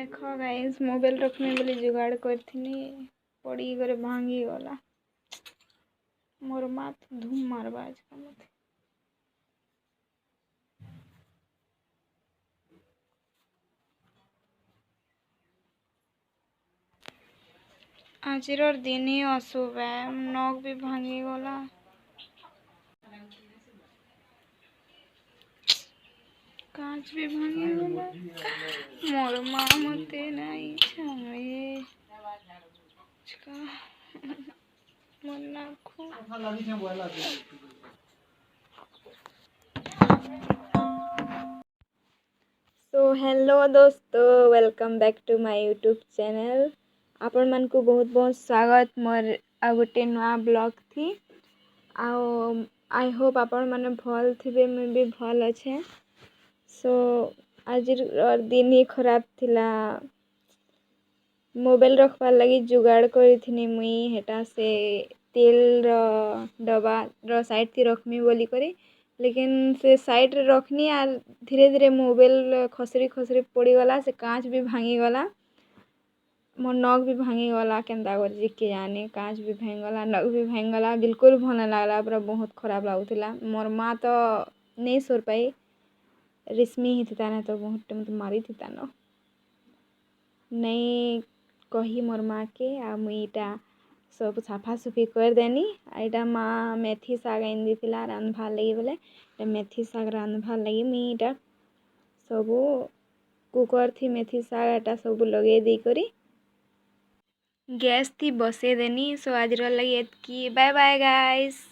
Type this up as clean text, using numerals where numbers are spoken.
देख guys mobile रखने बोली जुगाड़ करथिनी पड़ी करे भांगी गला मोर माथ धूम मारबा आज का मत आजिर दिन ही अशुभ है नख भी भांगी गला कांच भी भांगी गला मोर माँ मते नहीं छावे मन नाखो सो हेलो दोस्तों welcome back to my YouTube channel आपण मन को बहुत बहुत स्वागत मोर आ गोटे नया ब्लॉग थी आई होप आपण माने भल थिबे मैं भी भल अच्छे सो आज दिन ही खराब थिला मोबाइल रखवार लगी जुगाड़ करी मुई हेटा से तेल डब्बा साइड थी रखमी बोली करी लेकिन से साइड रे रखनी आर धीरे धीरे मोबाइल खसरी खसरी पड़ीगला से कांच भी भांगी गला मोर नख भी भांगी गला केन्ता कर के जाने कांच भी भांगला नख भी भांगला बिल्कुल भल नहीं लगला पूरा बहुत खराब लगुला मोर माँ तो नहीं सोर पाई रिश्मी ही थी ना तो बहुत मत मारी थी न नहीं कही मोर माँ के आ मुईटा सब सफासुफी कर देनी आईटा माँ मेथी शाग आन दी रांधवार लगी बोले मेथी शाग रांधवार लगी मुईटा सब कुकर थी मेथी शाग एटा सब लगे दी करी गैस थी बसे देनी सो आज लगी एतकी बाय बाय गाइस।